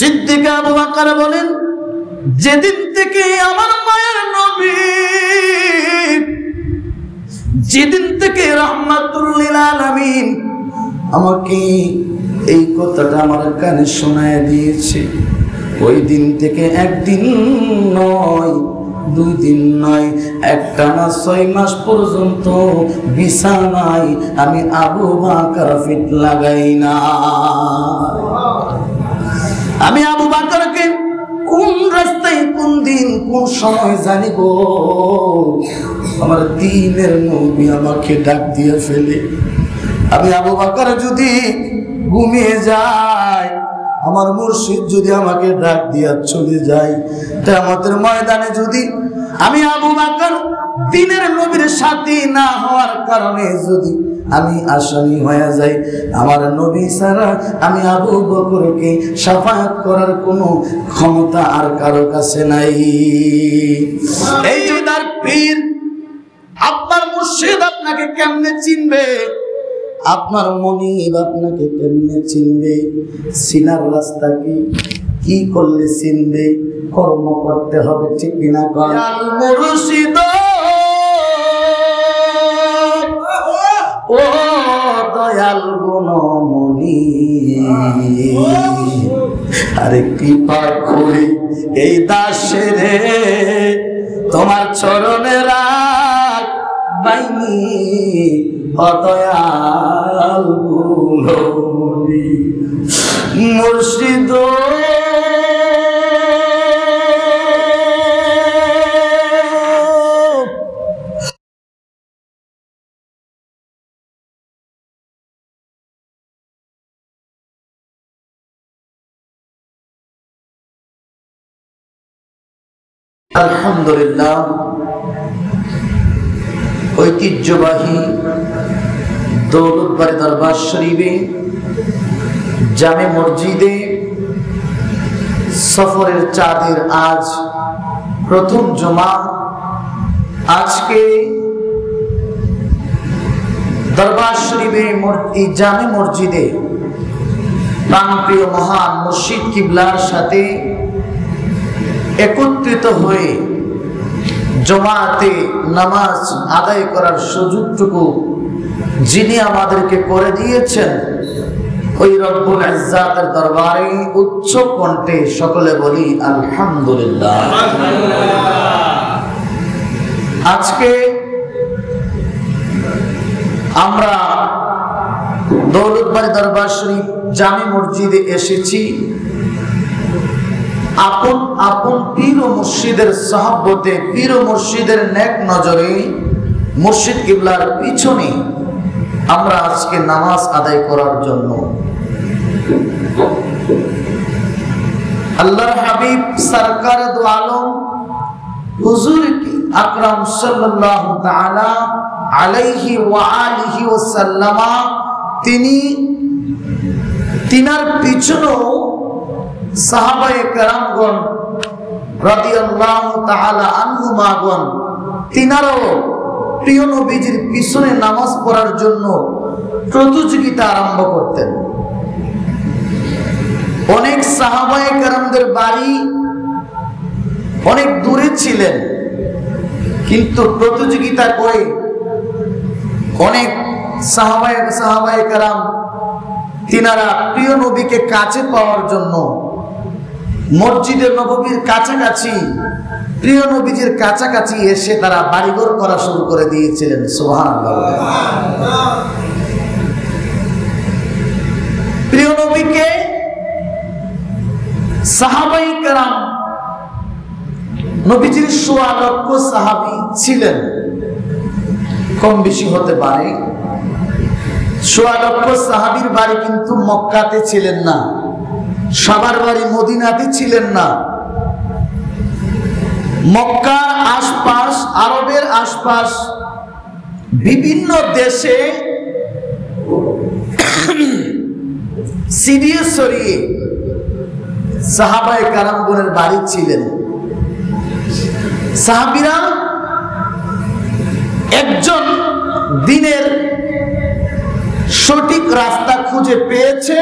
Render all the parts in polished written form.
সিদ্দিক আবু বকর বলেন, যেদিন থেকে আমার মায়ের নবী, যেদিন থেকে রাহমাতুল লিল আলামিন আমাকে এই কথাটা আমার কানে শোনায় দিয়েছে, ওই দিন থেকে একদিন নয়, 2 দিন নয়, একটানা 6 মাস পর্যন্ত বিছানায় আমি আবু বকর ফিট লাগাই না। আমি আবু বকরকে কোন রাস্তায় কোন দিন কোন সময় জানি গো, আমার দ্বীনের নবী আমাকে ডাক দিয়ে ফেলে। আমি আবু বকর যদি ঘুমিয়ে যায়, আমার মুর্শিদ যদি আমাকে ডাক দিয়া চলে যায়, কিয়ামতের ময়দানে যদি আমি আবু বকর দ্বীনের নবীর সাথী না হওয়ার কারণে যদি আমি আসামি হয়ে যাই, আমার নবী ছাড়া আমি আবু বকরকে শাফায়াত করার কোনো ক্ষমতা আর কারো কাছে নাই। এই যে তার পীর, আপনার মুর্শিদ আপনাকে কেমনে চিনবে? আপনার মনিব আপনাকে কেমনে চিনবে? চিনার রাস্তা কি করলে চিনবে? কর্ম করতে হবে, ঠিক কিনা? মুর্শিদ ও দয়াল গুণমণি, আরে কৃপা করে এই দাসের তোমার চরণে রাখ বাইনি, দয়াল গুণমণি মুর্শিদ। আলহামদুলিল্লাহ, ঐতিহ্যবাহী দৌলতবাড়ি দরবার শরীফে জামে মসজিদে সফরের চাঁদের আজ প্রথম জুমা। আজকে দরবার শরীফে জামে মসজিদে প্রাণপ্রিয় মহান মুর্শিদ কিবলার সাথে একত্রিত হয়ে জমাতে নামাজ আদায় করার সুযোগটুকু যিনি আমাদেরকে করে দিয়েছেন, ওই রব্বুল ইজ্জাতের দরবারে উচ্চ কণ্ঠে সকলে বলি আলহামদুলিল্লাহ। আজকে আমরা দৌলতবাড়ি দরবার শরীফ জামে মসজিদে এসেছি আপন আপন পীর ও মুর্শিদের সাহাবতে, পীর ও মুর্শিদের নেক নজরে, মুর্শিদ কিবলার পিছনে আমরা আজকে নামাজ আদায় করার জন্য। আল্লাহর হাবিব সরকার দু আলম হুজুর আকরাম সাল্লাল্লাহু তাআলা আলাইহি ওয়া আলিহি ওয়াসাল্লামা, তিনার পিছনেও সাহাবায়ে কেরামগণ রাদিয়াল্লাহু তাআলা আনহুমাগণ তিনারাও প্রিয় নবীজির পিছনে নামাজ পড়ার জন্য প্রতিযোগিতা আরম্ভ করতেন। অনেক সাহাবায়ে কেরামদের বাড়ি অনেক দূরে ছিলেন, কিন্তু প্রতিযোগিতা করে অনেক সাহাবায়ে কেরাম তিনারা প্রিয় নবীকে কাছে পাওয়ার জন্য মসজিদে নববীর কাছাকাছি, প্রিয় নবীজির কাছাকাছি এসে তারা বাড়িঘর করা শুরু করে দিয়েছিলেন। সুবহানাল্লাহ। প্রিয় নবীকে সাহাবায়ে কেরাম, নবীজির ১৬ লক্ষ সাহাবী ছিলেন, কম বেশি হতে পারে। ১৬ লক্ষ সাহাবীর বাড়ি কিন্তু মক্কাতে ছিলেন না, সবার বাড়ি মদিনাতে ছিলেন না। মক্কার আশপাশ, আরবের আশপাশ বিভিন্ন দেশে সিরিয়ে সরিয়ে সাহাবায়ে কেরামগণের বাড়ি ছিলেন। সাহাবীরা একজন দিনের সঠিক রাস্তা খুঁজে পেয়েছে,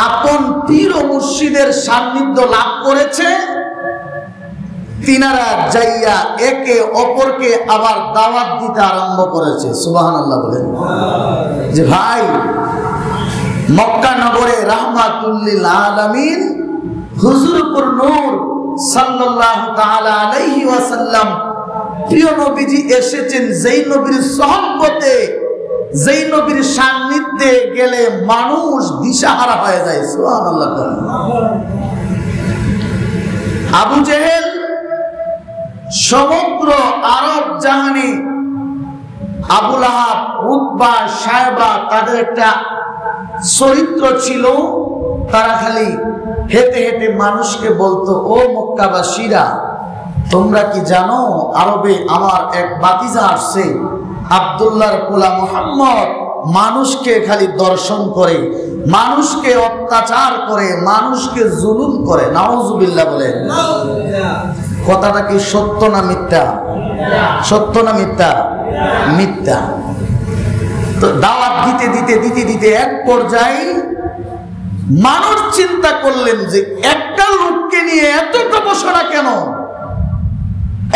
আপন পীর ও মুর্শিদের সান্নিধ্য লাভ করেছে, তিনারা যাইয়া একে অপরকে আবার দাওয়াত দিতে আরম্ভ করেছে। সুবহানাল্লাহ বলেন। যে ভাই, মক্কা নগরে রাহমাতুল লিল আলামিন হুজুরপুর নূর সাল্লাল্লাহু তাআলা আলাইহি ওয়াসাল্লাম প্রিয় নবীজি এসেছেন, যেই নবীর সহবতে, যেই নবীর সান্নিধ্যে গেলে মানুষ দিশাহারা হয়ে যায়। সুবহানাল্লাহ। আবু জেহেল সমগ্র আরব জাহানে, আবুল আহাব, উতবা, সায়বা, তাদের একটা চরিত্র ছিল, তারা খালি হেঁটে হেঁটে মানুষকে বলতো, ও মক্কাবাসীরা, তোমরা কি জানো আরবে আমার এক ভাতিজা আসছে, আব্দুল্লাহর পোলা মুহাম্মদ, মানুষকে খালি দর্শন করে, মানুষকে অত্যাচার করে, মানুষকে জুলুম করে। নাউজুবিল্লাহ বলেন। কথাটা কি সত্য না মিথ্যা? সত্য না মিথ্যা? মিথ্যা। তো দাওয়াত দিতে দিতে দিতে দিতে এক পর্যায়ে মানুষ চিন্তা করলেন যে একটা লোককে নিয়ে এত গবেষণা কেন,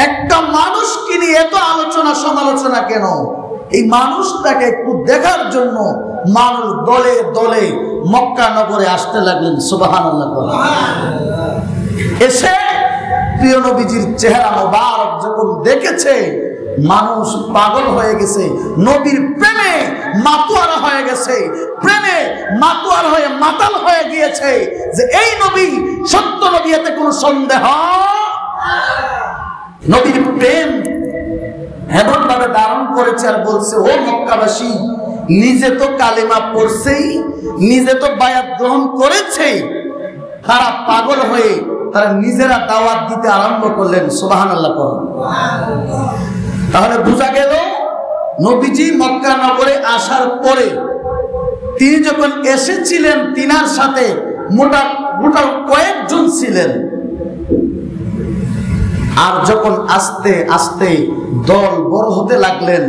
একটা মানুষকে নিয়ে এত আলোচনা সমালোচনা কেন? এই মানুষটাকে একটু দেখার জন্য মানুষ দলে দলে মক্কা নগরে আসতে লাগলেন। সুবহানাল্লাহ। এসে প্রিয় নবীজির চেহারা মোবারক যখন দেখেছে, মানুষ পাগল হয়ে গেছে, নবীর প্রেমে মাতোয়ারা হয়ে গেছে, প্রেমে মাতোয়ার হয়ে মাতাল হয়ে গিয়েছে যে এই নবী সত্য নবী, এতে কোনো সন্দেহ। নবীর প্রেম এমন ভাবে ধারণ করেছে আর বলছে, ও মক্কাবাসী, নিজে তো কালেমা পড়ছেই, নিজে তো বায়াত গ্রহণ করেছে, তারা পাগল হয়ে তারা নিজেরা দাওয়াত দিতে আরম্ভ করলেন। সুবহানাল্লাহ। তাহলে বোঝা গেল, নবীজি মক্কা নগরে আসার পরে তিনি যখন এসেছিলেন, তিনার সাথে মোটা কয়েকজন ছিলেন, আর যখন আস্তে আস্তে দল বড় হতে লাগলেন,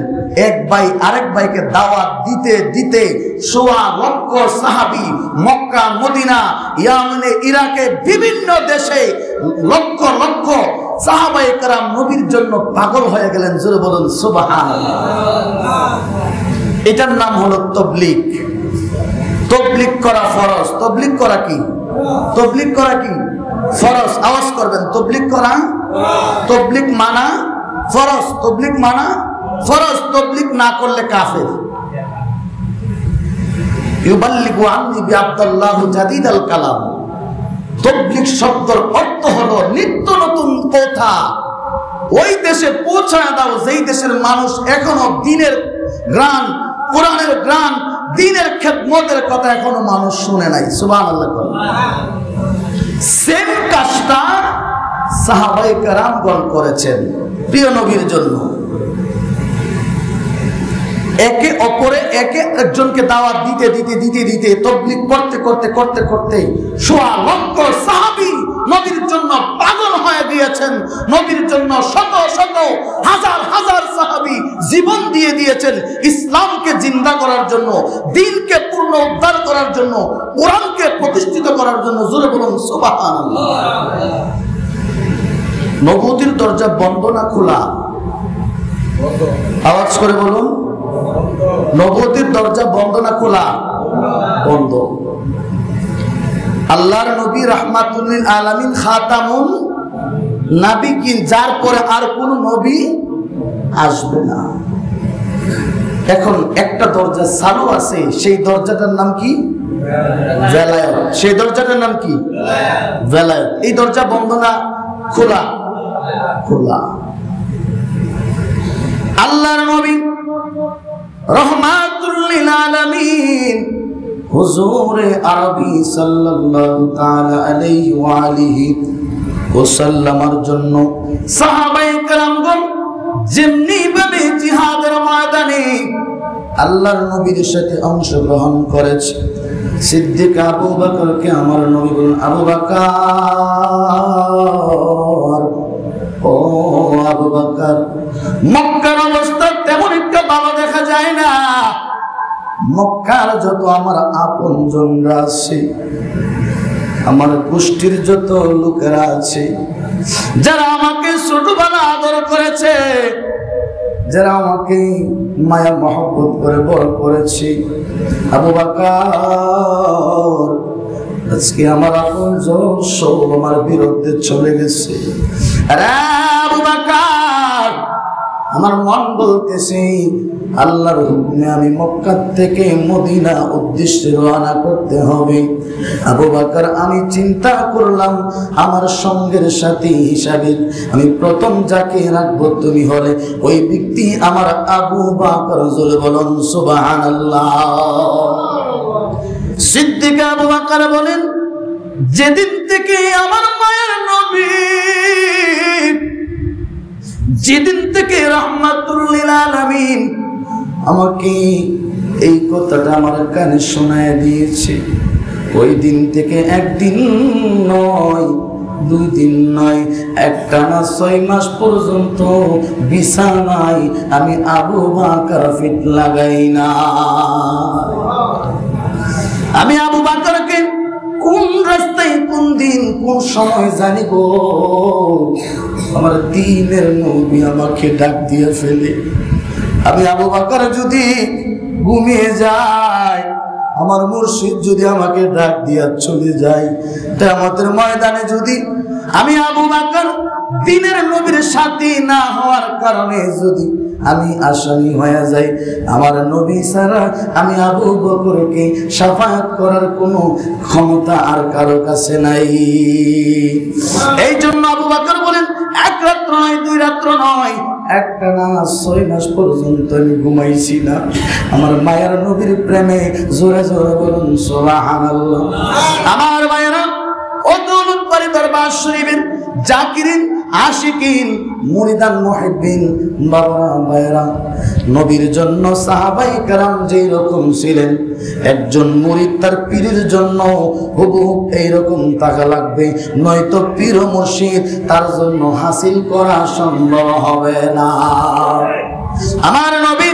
এক ভাই আরেক ভাইকে দাওয়াত দিতে দিতে সোয়া লক্ষ সাহাবী মক্কা, মদিনা, ইয়ামেনে, ইরাকে, বিভিন্ন দেশে লক্ষ লক্ষ সাহাবায়ে কেরাম নবীর জন্য পাগল হয়ে গেলেন। জোরে বলুন সুবহানাল্লাহ। এটার নাম হলো তাবলীগ। তাবলীগ করা ফরজ। তাবলীগ করা কি? তাবলীগ করা কি? ফরজ। আওয়াজ করবেন, তাবলীগ করা, তাবলীগ মানা ফরজ, তাবলীগ মানা ফরজ। তাবলীগ না করলে কাফের। ইউবাল্লিগু আন্নী বিআব্দিল্লাহি জাদীদাল কালাম। তাবলীগ শব্দের অর্থ হলো নিত্য নতুন কথা ওই দেশে পৌঁছায় দাও যেই দেশের মানুষ এখনো দ্বীনের গান, কোরআনের গান, দ্বীনের খেদমতের কথা এখনো মানুষ শুনে নাই। সুবহানাল্লাহ। সেম কাজটা সাহাবায়ে কেরামগণ করেছেন প্রিয় নবীর জন্য। একে অপরে একে একজনকে দাওয়াত দিতে দিতে দিতে দিতে তাবলীগ করতে করতে করতে করতে সোয়া লক্ষ সাহাবী নবীর জন্য পাগল হয়ে গিয়েছেন। নবীর জন্য শত শত হাজার হাজার সাহাবী জীবন দিয়ে দিয়েছেন ইসলামকে জিন্দা করার জন্য, দ্বীনকে পূর্ণ উদ্ধার করার জন্য, কোরআনকে প্রতিষ্ঠিত করার জন্য। জোরে বলুন সুবহানাল্লাহ। নবুয়তির দরজা বন্ধ না খোলা? আওয়াজ করে বলুন, নবুয়তির দরজা বন্ধ না খোলা? বন্ধ। আল্লাহর নবী রাহমাতুল লিল আলামিন, খাতামুন নাবিয়িন, যার পরে আর কোন নবী আসবে না। এখন একটা দরজা চালু আছে, সেই দরজাটার নাম কি? বেলায়েত। সেই দরজাটার নাম কি? বেলায়েত। এই দরজা বন্ধ না খোলা? খোলা। আল্লাহর নবী রহমাতুল লিল আলামিন হুজুরে আরবি সাল্লাল্লাহু তাআলা আলাইহি ওয়া আলিহি ওয়াসাল্লামের জন্য সাহাবায়ে কেরামগণ যেমনি ভাবে জিহাদের ময়দানে আল্লাহর নবীর সাথে অংশগ্রহণ করেছে, সিদ্দিক আবু বকরকে আমার নবী বলেন, আবু বকর, ও আবু বকর, মক্কার অবস্থা তেমন একটা ভালো দেখা যায় না। মক্কার যত আমার আপনজনরা আছে আমার গোষ্ঠীর যত লোকেরা আছে, যারা আমাকে ছোটবেলা আদর করেছে, যারা আমাকে মায়া মহব্বত করে বড় করেছে, আবু বকর আজকে আমার আপনজন সব আমার বিরুদ্ধে চলে গেছে। আরে আবু বকর, আমার মন বলতেছে আল্লাহর হুকুমে আমি মক্কা থেকে মদিনা উদ্দেশ্যে রওনা করতে হবে। আবু বকর, আমি চিন্তা করলাম আমার সঙ্গের সাথী হিসাবে আমি প্রথম যাকে রাখবো তুমি হলে ওই ব্যক্তি আমার আবু বকর। জোরে বলুন সুবহানাল্লাহ। সিদ্দিক আবু বকর বলেন, যেদিন থেকে আমার মায়ের নবী, যেদিন থেকে রাহমাতুল লিল আলামিন আমাকে এই কথাটা আমার কানে শোনায় দিয়েছে, ওই দিন থেকে একদিন নয়, 2 দিন নয়, একটানা 6 মাস পর্যন্ত বিছানায় আমি আবু বকর ফিট লাগাই না। আমি আবু বকরকে কোন রাস্তায় কোন দিন কোন সময় জানি গো, আমার দ্বীনের নবী আমাকে ডাক দিয়ে ফেলে। আমি আবু বকর যদি ঘুমিয়ে যাই, আমার মুর্শিদ যদি আমাকে ডাক দিয়া চলে যায়, কিয়ামতের ময়দানে যদি আমি আবু বকর দ্বীনের নবীর সাথী না হওয়ার কারণে যদি আমি আসামি হয়ে যাই, আমার নবী ছাড়া আমি আবু বকরকে শাফায়াত করার কোনো ক্ষমতা আর কারো কাছে নাই। এই জন্য আবু বকর বলেন, 1 রাত্র নয়, 2 রাত্র নয়, একটানা 6 মাস পর্যন্ত আমি ঘুমাইছি না আমার মায়ের নবীর প্রেমে। জোরে জোরে বলুন সুবহানাল্লাহ। আমার মায়েরা ও দৌলত বাড়ি দরবার শরীফের জাকিরিন, আশিকিন, মুরিদান, মুহিব্বিন, বাবা ভাইরা, নবীর জন্য সাহাবায়ে কেরাম যেই রকম ছিলেন, একজন মুরিদ তার পীরের জন্য হুবহুব এইরকম টাকা লাগবে, নয়তো পীর ও মুর্শিদ তার জন্য হাসিল করা সম্ভব হবে না। আমার নবী,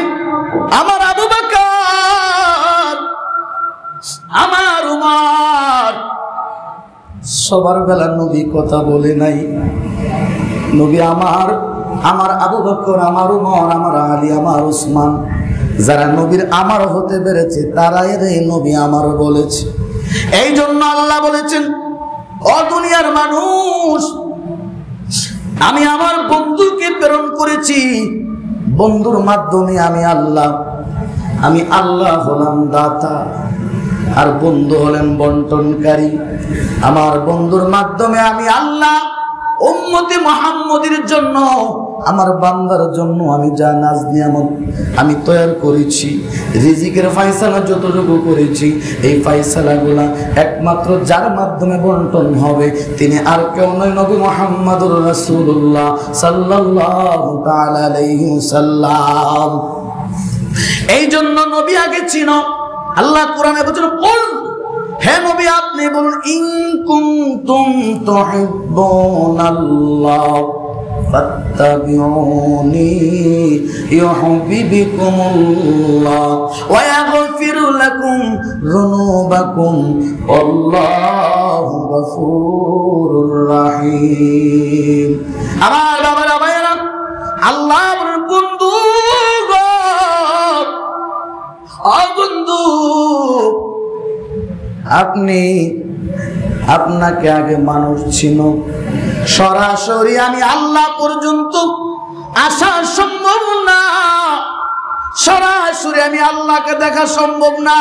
আমার আবু বকর, আমার উমর সবার বেলা নবী কথা বলে নাই। নবী আমার আবু বকর, আমার উমর, আমার আলী, আমার উসমান, যারা নবীর আমার হতে পেরেছে তারাই রে নবী আমার বলেছে। এই জন্য আল্লাহ বলেছেন, ও দুনিয়ার মানুষ, আমি আমার বন্ধুকে প্রেরণ করেছি, বন্ধুর মাধ্যমে আমি আল্লাহ হলাম দাতা, আর বন্ধু হলেন বন্টনকারী। আমার বন্ধুর মাধ্যমে আমি আল্লাহ উম্মতে মুহাম্মদের জন্য, আমার বান্দার জন্য আমি যা নাজ নিয়ামত আমি তৈরি করেছি, রিজিকের ফয়সালা যতটুকু করেছি, এই ফয়সালাগুলা একমাত্র যার মাধ্যমে বন্টন হবে তিনি আর কেউ নয়, নবী মুহাম্মদুর রাসূলুল্লাহ সাল্লাল্লাহু তাআলা আলাইহি ওয়াসাল্লাম। এই জন্য নবী আগে চিনো। আল্লাহ কোরআনে বলেছেন, বল হে নবী আপনি বলুন, ইন কুনতুম তুহিব্বুনাল্লাহ ফাত্তাবিউনি ইউহিব্বুকুমুল্লাহ ওয়া ইয়াগফির লাকুম যুনুবাকুম আল্লাহু গফুরুর রহিম। আমার বাবারা ভাইরা, আল্লাহর বন্ধু গো, ও বন্ধু, আপনাকে আগে মানুষ ছিল, সরাসরি আমি আল্লাহ পর্যন্ত আসা সম্ভব না, সরাসরি আমি আল্লাহকে দেখা সম্ভব না।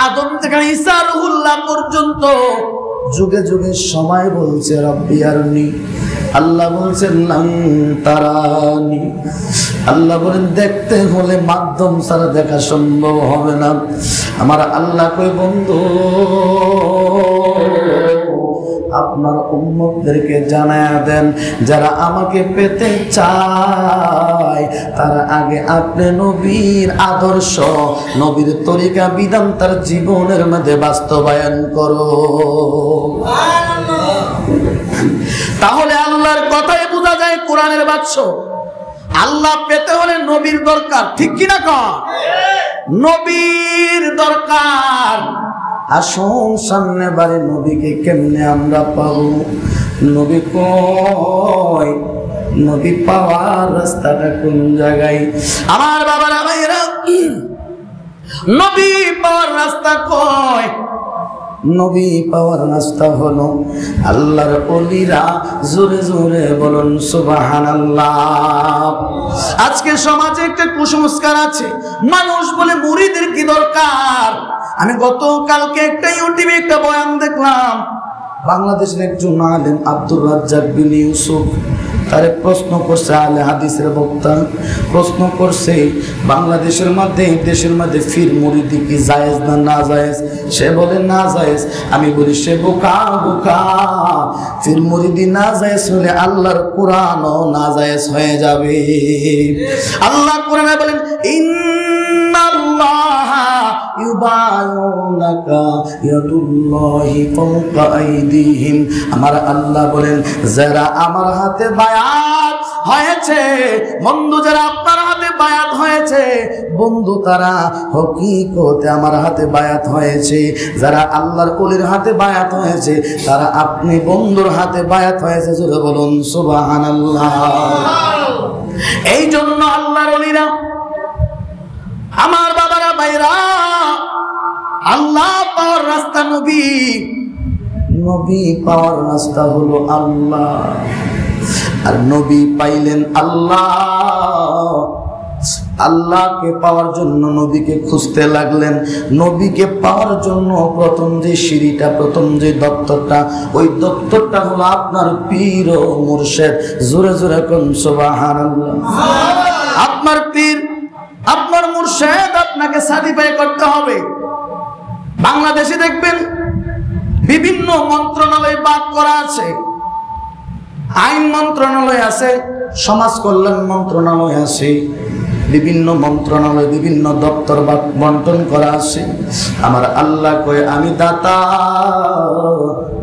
আদম থেকে ঈসা রুহুল্লাহ পর্যন্ত যুগে যুগে সময় বলছে রব্বি আরনি, আল্লাহ বলছেন লান তারানি। আল্লাহ বলেন দেখতে হলে মাধ্যম ছাড়া দেখা সম্ভব হবে না। আমার আল্লাহ কই, বন্ধু আপনার উম্মতদেরকে জানায়া দেন, যারা আমাকে পেতে চায় তারা আগে আপনি নবীর আদর্শ, নবীর তরিকা বিধান তার জীবনের মধ্যে বাস্তবায়ন করো। তাহলে আল্লাহর কথাই বোঝা যায় কোরআনের বাদশ। আল্লাহ পেতে হলে নবীর দরকার, ঠিক কিনা কর? নবীর দরকার। আসুন সামনে বারে নবীকে কেমনে আমরা পাবো? নবী কই? নবী পাওয়ার রাস্তাটা কোন জায়গায়? আমার বাবারা ভাইরা, নবী পাওয়ার রাস্তা কই? নবী পাওয়ার রাস্তা হলো আল্লাহর ওলিরা জোরে জোরে বলুন সুবহানাল্লাহ। আজকে সমাজে একটা কুসংস্কার আছে, মানুষ বলে মুরিদের কি দরকার। আমি গতকালকে একটা ইউটিউবে একটা বয়ান দেখলাম, বাংলাদেশের একজন আলেম আব্দুর রাজ্জাক বিন ইউসুফ তারে প্রশ্ন করছে, আলে হাদিসের বক্তা প্রশ্ন করছে, বাংলাদেশের মধ্যে দেশের মধ্যে ফির মুরিদি কি জায়েজ না না জায়েজ? সে বলে না জায়েজ। আমি বলি সে বোকা বোকা, ফির মুরিদি না জায়েজ হলে আল্লাহর কোরআনও না জায়েজ হয়ে যাবে। আল্লাহ কোরআনে বলেন ইন্নাল্লাহা ইউবায়ুনাকা ইয়াদুল্লাহি ফাওকা আইদিহিম। আমার আল্লাহ বলেন যারা আমার হাতে বায়াত হয়েছে বন্ধু, যারা আপনার হাতে বায়াত হয়েছে বন্ধু, তারা হকিকতে আমার হাতে বায়াত হয়েছে। যারা আল্লাহর ওলির হাতে বায়াত হয়েছে তারা আপনি বন্ধুর হাতে বায়াত হয়েছে। জোরে বলুন সুবহানাল্লাহ। এই জন্য আল্লাহর ওলিরা, আমার বাবারা ভাইরা, আল্লাহ পাওয়ার রাস্তা নবী, নবী পাওয়ার রাস্তা হলো আল্লাহ। আর নবী পাইলেন আল্লাহ, আল্লাহকে পাওয়ার জন্য নবীকে খুঁজতে লাগলেন। নবীকে পাওয়ার জন্য প্রথম যে সিঁড়িটা, প্রথম যে দপ্তরটা, ওই দপ্তরটা হলো আপনার পীর ও মুর্শিদ। জোরে জোরে কোন সুবহানাল্লাহ। আপনার পীর, আপনার মুর্শিদ আপনাকে সার্টিফাই করতে হবে। বাংলাদেশে দেখবেন বিভিন্ন মন্ত্রণালয় ভাগ করা আছে, আইন মন্ত্রণালয় আছে, সমাজ কল্যাণ মন্ত্রণালয় আছে, বিভিন্ন মন্ত্রণালয় বিভিন্ন দপ্তর বন্টন করা আছে। আমার আল্লাহ কয় আমি দাতা,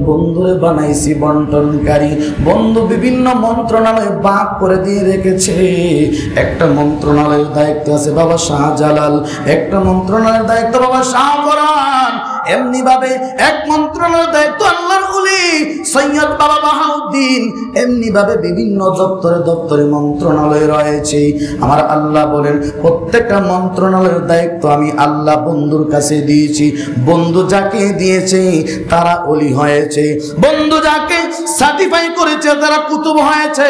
বন্ধুরে বানাইছি বন্টনকারী। বন্ধু বিভিন্ন মন্ত্রণালয় ভাগ করে দিয়ে রেখেছে। একটা মন্ত্রণালয়ের দায়িত্ব আছে বাবা শাহজালাল, একটা মন্ত্রণালয়ের দায়িত্ব বাবা শাহপরান, এমনি ভাবে এক মন্ত্রণালয়ের দায়িত্ব আল্লাহর ওলি সৈয়দ বাবা বাহাউদ্দিন, এমনি ভাবে বিভিন্ন দপ্তরে দপ্তরে মন্ত্রণালয় রয়েছে। আমার আল্লাহ বলেন প্রত্যেকটা মন্ত্রণালয়ের দায়িত্ব আমি আল্লাহ বন্ধুর কাছে দিয়েছি। বন্ধু যাকে দিয়েছে তারা ওলি হয়েছে, বন্ধু যাকে সার্টিফাই করেছে তারা কুতুব হয়েছে,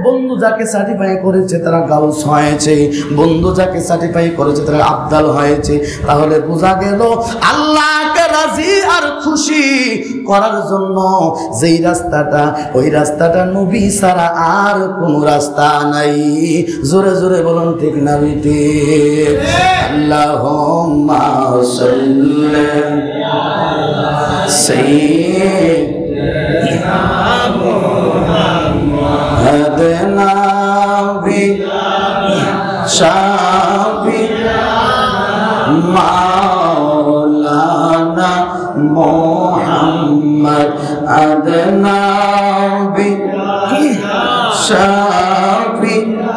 বন্ধু যাকে সার্টিফাই করেছে তারা গাউস হয়েছে, বন্ধু যাকে সার্টিফাই করেছে তারা আবদাল হয়েছে। তাহলে বোঝা গেল আল্লাহকে রাজি আর খুশি করার জন্য যেই রাস্তাটা, ওই রাস্তাটা নবী ছাড়া আর কোন রাস্তা নাই। জোরে জোরে বলুন ঠিক না বেটি? আল্লাহুম্মা সাল্লি আলা সাইয়্যিদিনা মুহাম্মাদিনা বি শাফি'না মাওলানা মুহাম্মদ আদনা বি শাফি'না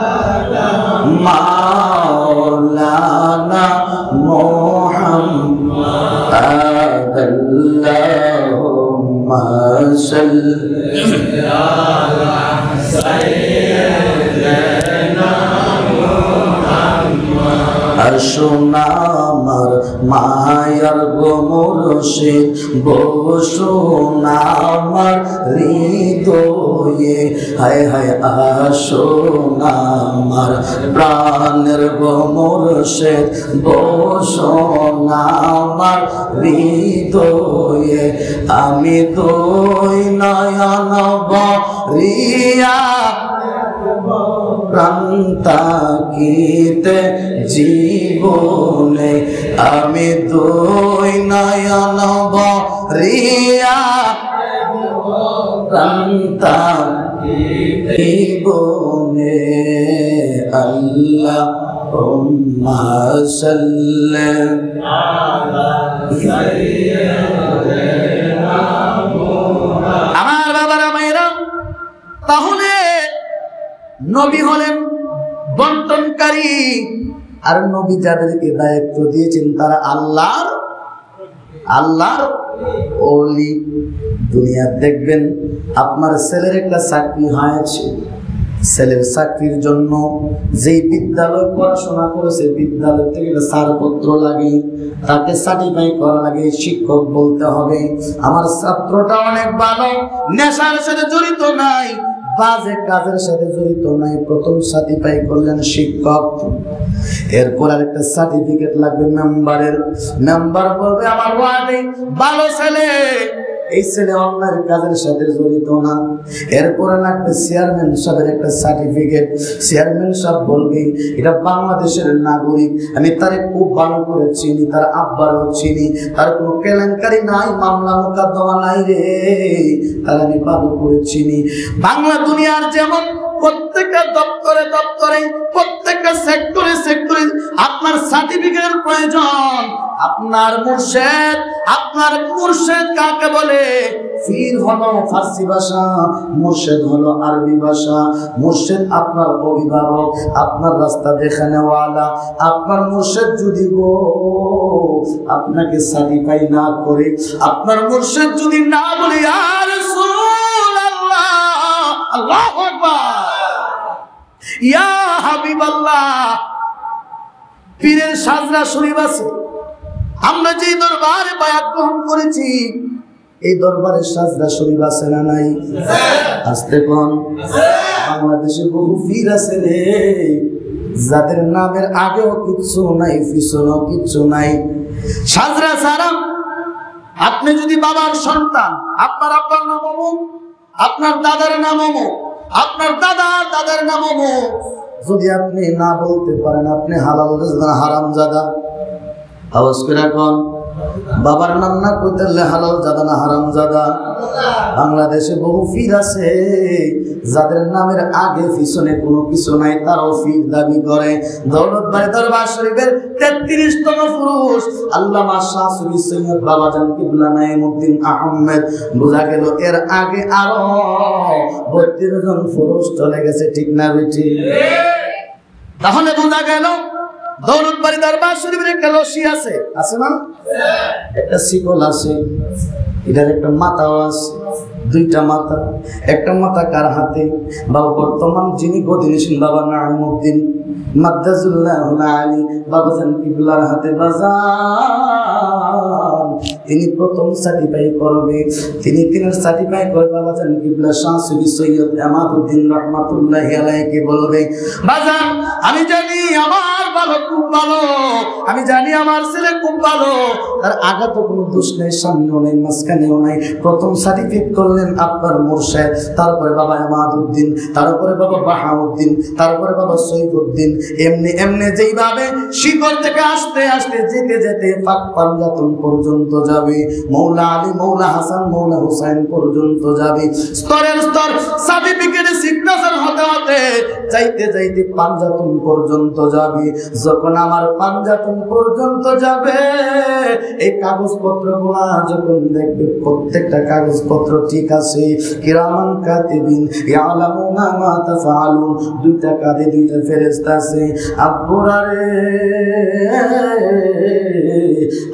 মাওলানা মুহাম্মদ আল্লাহুম্মা সাল্লি আলা সাইয়্যিদিনা আসুন আমার মায়ার গো মুর্শিদ, বসুন আমার হৃদয়ে, হায় হায় আসুন আমার প্রাণের গো মুর্শিদ, বসুন আমার হৃদয়ে। আমি দুই নয়ন ভরিয়া প্রান্তাকিতে জীবনে, আমি দুই নয়ন ভরিয়া প্রান্তাকিতে জীবনে। আল্লাহুম্মা সাল্লি আলা সাইয়্যিদিনা মুহাম্মদ। আমার বাবারা মায়েরা, তাহলে নবী হলেন বন্টনকারী, আর নবী যাদেরকে দায়িত্ব দিয়েছেন তারা আল্লাহর আল্লাহর ওলি। দুনিয়া দেখবেন আপনার ছেলের একটা চাকরি হয়েছে, ছেলের চাকরির জন্য যেই বিদ্যালয় পড়াশোনা করেছে বিদ্যালয় থেকে ছাড়পত্র লাগে, তাকে সার্টিফাই করা লাগে। শিক্ষক বলতে হবে আমার ছাত্রটা অনেক ভালো, নেশার সাথে জড়িত নাই, বাজে কাজের সাথে জড়িত নাই, প্রথম সার্টিফাই করলেন শিক্ষক। এরপর আরেকটা সার্টিফিকেট লাগবে মেম্বারের, মেম্বার বলবে আমার ওয়ার্ডে ভালো ছেলে, এই ছেলে অন্যায় কাজের সাথে জড়িত না। এরপরে লাগবে চেয়ারম্যান সাহেবের একটা সার্টিফিকেট, চেয়ারম্যান সাহেব বলবে এটা বাংলাদেশের নাগরিক, আমি তারে খুব ভালো করে চিনি, তার আব্বারও চিনি, তার কোনো কেলেঙ্কারি নাই, মামলা মোকদ্দমা নাই রে, তার আমি ভালো করে চিনি। বাংলা দুনিয়ার যেমন প্রত্যেকটা দপ্তরে দপ্তরে প্রত্যেকটা সেক্টরে সেক্টরে আপনার সার্টিফিকেটের প্রয়োজন। আপনার মুর্শেদ কাকে বলে? পীর হলো ফার্সি ভাষা, মুর্শেদ হলো আরবি ভাষা। মুর্শেদ আপনার অভিভাবক, আপনার রাস্তা দেখানেওয়ালা। আপনার মুর্শেদ যদি আপনাকে সার্টিফাই না করে, আপনার মুর্শেদ যদি না বলে ইয়া রাসূলুল্লাহ, আল্লাহু আকবার, ইয়া হাবিবাল্লাহ, পীরের সাজরা শরীফ আছে, আমরা যে দরবারে বায়াত গ্রহণ করেছি এই দরবারের সাজদা শরীফ আছে না নাই? আসতে কোন বাংলাদেশে বহু পীর আছে রে, যাদের নামের আগেও কিচ্ছু নাই পিছনেও কিচ্ছু নাই। সাজরা ছাড়া আপনি যদি বাবার সন্তান, আপনার আব্বার নাম অমুক, আপনার দাদার নাম অমুক, আপনার দাদার নাম অমুক, যদি আপনি না বলতে পারেন আপনি হালাল হারামজাদা। আওয়াজ করে কোন বাবার নাম না কইতে হালাল জাদা না হারামজাদা। বাংলাদেশে বহু পীর আছে যাদের নামের আগে পিছনে কোনো কিছু নাই, তারাও পীর দাবি করে। দৌলতবাড়ি দরবার শরীফের 33তম পুরুষ আল্লামা শাহ সুফি সৈয়দ বাবাজান কিবলা নাঈমউদ্দিন আহমেদ, বোঝা গেল এর আগে আরো 32 জন পুরুষ চলে গেছে, ঠিক না বেটি? তাহলে বোঝা গেল দৌলতবাড়ি দরবার শরীফের একটা রশি আছে, আছে না? একটা শিকল আছে, এটার একটা মাথাও আছে, দুইটা মাথা। একটা মাথা কার হাতে? বাবা বর্তমান যিনি গদিনশীল বাবা নাঈমউদ্দিন মাদ্দাজুল্লাহুল আলী বাবাজান কিবলার হাতে বাজান। তিনি প্রথম সার্টিফাই করবে, তিনি সার্টিফাই করে বাবাজান কিবলা শাহ সুফি সৈয়দ আমাদউদ্দিন রহমাতুল্লাহি আলাইহি বলবে, বাজান আমি জানি আমার ভালো, খুব ভালো, আমি জানি আমার ছেলে খুব ভালো, তার আগে তো কোনো দোষ নেই, সামনেও নেই, মাঝখানেও নাই। প্রথম সার্টিফিকেট করলেন আপনার মুর্শেদ, তারপরে বাবা আমাদউদ্দিন, তারপরে বাবা বাহাউদ্দিন, তারপরে বাবা সৈফুদ্দিন। এমনি এমনি যেইভাবে শিকড় থেকে আস্তে আস্তে যেতে যেতে পাক পাঞ্জাতন পর্যন্ত যাবে, মৌলা আলী, মৌলা হাসান, মৌলা হুসাইন পর্যন্ত যাবে। স্তরের স্তর সার্টিফিকেটে সিগনেচার হতে হতে যাইতে যাইতে পাঞ্জাতন পর্যন্ত যাবে। যখন আমার পাঞ্জাতন পর্যন্ত যাবে, এই কাগজপত্রগুলো যখন দেখবে প্রত্যেকটা কাগজপত্র ঠিক আছে, কিরামান কাতিবিন ইয়ালামুনা মা তাফআলুন, দুইটা কাঁধে দুইটা ফেরেশতা আছে। আব্বুরা রে,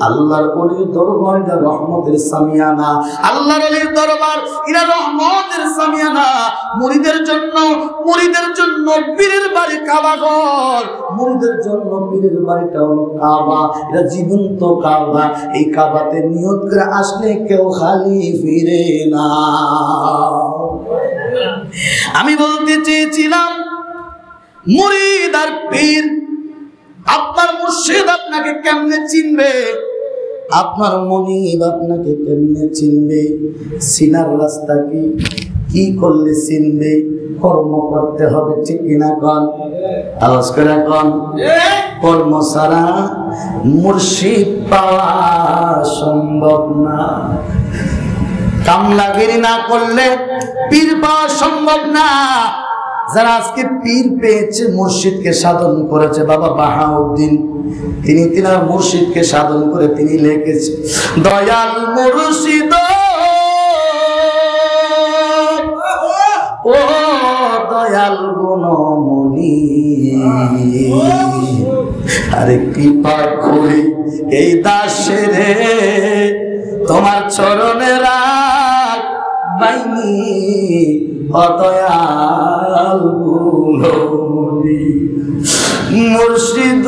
আল্লাহর ওলির দরবার এটা রহমতের সামিয়ানা, আল্লাহর ওলির দরবার এটা রহমতের সামিয়ানা। মুরিদের জন্য পীরের বাড়ি কাবা ঘর, মুরিদের জন্য পীরের বাড়িটা হলো কাবা, এটা জীবন্ত কাবা। এই কাবাতে নিয়ত করে আসলে কেউ খালি ফিরে না। আমি বলতে চেয়েছিলাম মুরিদ আর পীর, আপনার মুর্শিদ আপনাকে কেমনে চিনবে, আপনার মনিব আপনাকে কেমনে চিনবে? চিনার রাস্তা কি করলে চিনবে? কর্ম করতে হবে, ঠিক কিনা কন? আওয়াজ করে কন। কর্ম ছাড়া মুর্শিদ পাওয়া সম্ভব না, কামলাগিরি না করলে পীর পাওয়া সম্ভব না। যারা আজকে পীর পেয়েছে, মুর্শিদকে সাধন করেছে, বাবা বাহাউদ্দিন, তিনি তিনার মুর্শিদকে সাধন করে তিনি লিখেছে, দয়াল মুর্শিদ ও দয়াল গুণমণি, আরে কৃপা করে এই দাসের তোমার চরণে রাখ বাইনি অদয়াল গুণমণি মুর্শিদ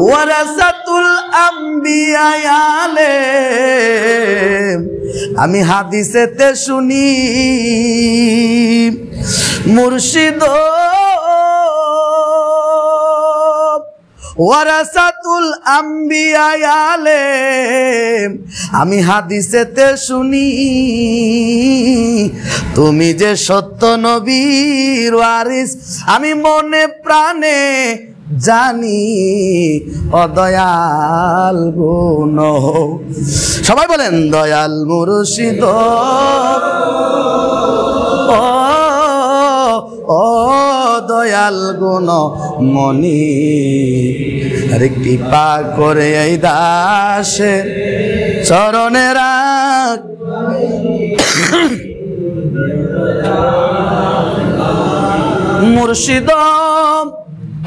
ওয়ারাসাতুল আম্বিয়া আলেম আমি হাদিসেতে শুনি মুর্শিদ ওয়ারাসাতুল আম্বিয়া আলেম আমি হাদিসেতে শুনি তুমি যে সত্য নবীর ওয়ারিস আমি মনে প্রাণে জানি অদয়াল গুণ সবাই বলেন দয়াল মুর্শিদ ও দয়াল গুণ মনি আরে কৃপা করে এই দাসের চরণে রাখ মুর্শিদ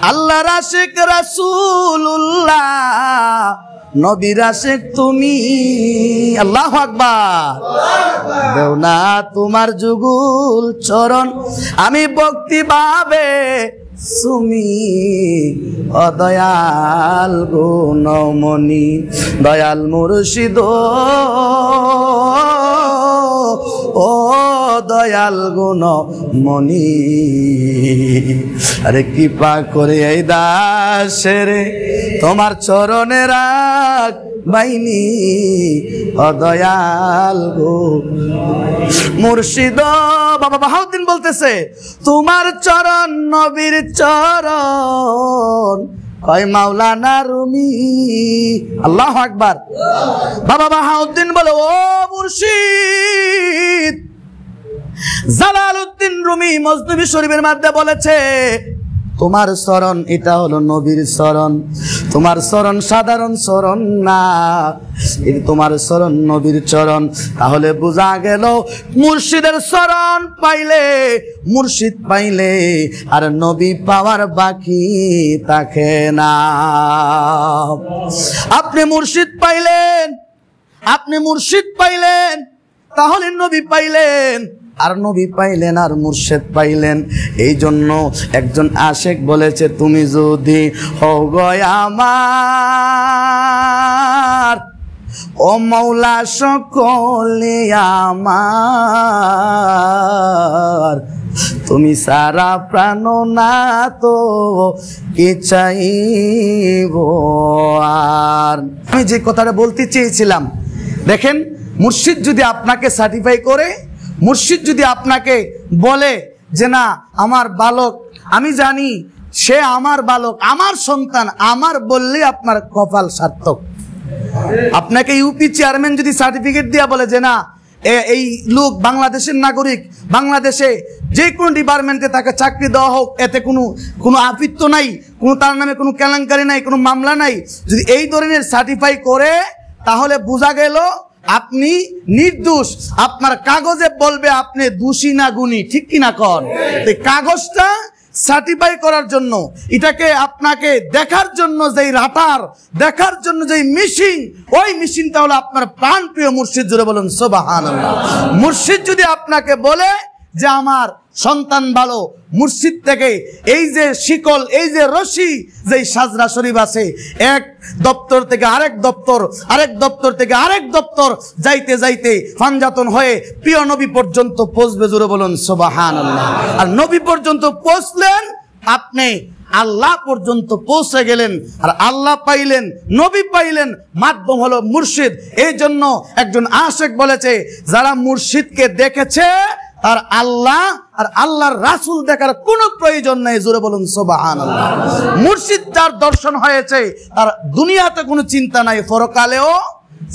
আল্লাহর আশিক রাসূলুল্লাহ নবীর আশিক তুমি আল্লাহু আকবার দেও না তোমার যুগল চরণ আমি ভক্তি ভাবে সুমি অদয়াল গুণমণি দয়াল মুর্শিদ ও দয়াল গুণমণি আরে কৃপা করে এই দাসের তোমার চরণে রাখ বাইনি অদয়াল গো মুর্শিদ বাবা বাহাউদ্দিন বলতেছে তোমার চরণ নবীর চরণ কয় মাওলানা রুমি আল্লাহু আকবার বাবা বাহাউদ্দিন বলে ও মুর্শিদ জালালউদ্দিন রুমি মজনুবী শরীফের মধ্যে বলেছে তোমার চরণ এটা হলো নবীর চরণ তোমার চরণ সাধারণ চরণ না এটা তোমার চরণ নবীর চরণ তাহলে বোঝা গেল মুর্শিদের চরণ পাইলে মুর্শিদ পাইলে আর নবী পাওয়ার বাকি থাকে না আপনি মুর্শিদ পাইলেন তাহলে নবী পাইলেন আর নবী পাইলেন আর মুর্শিদ পাইলেন এই জন্য একজন আশেক বলেছে তুমি যদি হও গো আমার ও মাওলা সকলে আমার তুমি সারা প্রাণ না তো কি চাইব আর আমি যে কথাটা বলতে চেয়েছিলাম দেখেন মুর্শিদ যদি আপনাকে সার্টিফাই করে মুর্শিদ যদি আপনাকে বলে যে না আমার বালক আমি জানি সে আমার বালক আমার সন্তান আমার বললে আপনার কপাল সার্থক আপনাকে ইউপি চেয়ারম্যান যদি সার্টিফিকেট দিয়া বলে যে না এই লোক বাংলাদেশের নাগরিক বাংলাদেশে যে কোনো ডিপার্টমেন্টে তাকে চাকরি দেওয়া হোক এতে কোনো আপিত্য নাই কোনো তার নামে কোনো কেলেঙ্কারি নাই কোনো মামলা নাই যদি এই ধরনের সার্টিফাই করে তাহলে বোঝা গেল আপনি নির্দোষ আপনার কাগজে বলবে আপনি দোষী না গুণী ঠিক কিনা কন এই কাগজটা সার্টিফাই করার জন্য এটাকে আপনাকে দেখার জন্য যেই রাটার দেখার জন্য যেই মেশিন ওই মেশিনটা হলো আপনার প্রাণপ্রিয় মুর্শিদ জোরে বলুন সুবহানাল্লাহ মুর্শিদ যদি আপনাকে বলে যে আমার সন্তান ভালো মুর্শিদ থেকে এই যে শিকল এই যে রশি যে সাজরা শরীফ আছে এক দপ্তর থেকে আরেক দপ্তর থেকে আরেক দপ্তর যাইতে যাইতে ফানজাতন হয়ে প্রিয় নবী পর্যন্ত পৌঁছবে জোরে বলুন সুবহানাল্লাহ আর নবী পর্যন্ত পৌঁছলেন আপনি আল্লাহ পর্যন্ত পৌঁছে গেলেন আর আল্লাহ পাইলেন নবী পাইলেন মাধ্যম হলো মুর্শিদ এই জন্য একজন আশিক বলেছে যারা মুর্শিদকে দেখেছে আর আল্লাহ আর আল্লাহর রাসূল দেখার কোনো প্রয়োজন নাই জোরে বলুন সুবহানাল্লাহ মুর্শিদ যার দর্শন হয়েছে আর দুনিয়াতে কোনো চিন্তা নাই পরকালেও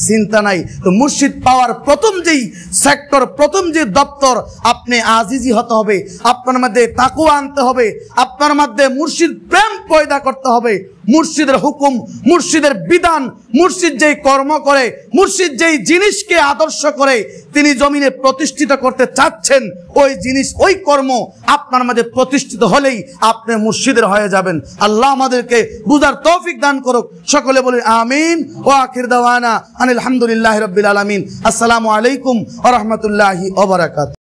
চিন্তা নাই তো মুর্শিদ পাওয়ার প্রথম যেই সেক্টর প্রথম যে দপ্তর আপনি আজিজি হতে হবে আপনার মধ্যে তাকওয়া আনতে হবে আপনার মধ্যে মুর্শিদ প্রেম পয়দা করতে হবে মুর্শিদের হুকুম মুর্শিদের বিধান মুর্শিদ যেই কর্ম করে, মুর্শিদ যেই জিনিসকে আদর্শ করে তিনি জমিনে প্রতিষ্ঠিত করতে চাচ্ছেন, ওই জিনিস ওই কর্ম আপনার মাঝে প্রতিষ্ঠিত হলেই আপনি মুর্শিদের হয়ে যাবেন। আল্লাহ আমাদেরকে বুঝার তৌফিক দান করুক। সকলে বলি আমিন। ওয়া আখির দাওয়ানা আনিল হামদুলিল্লাহি রাব্বিল আলামিন। আসসালামু আলাইকুম ওয়া রাহমাতুল্লাহি ওয়া বারাকাতুহু।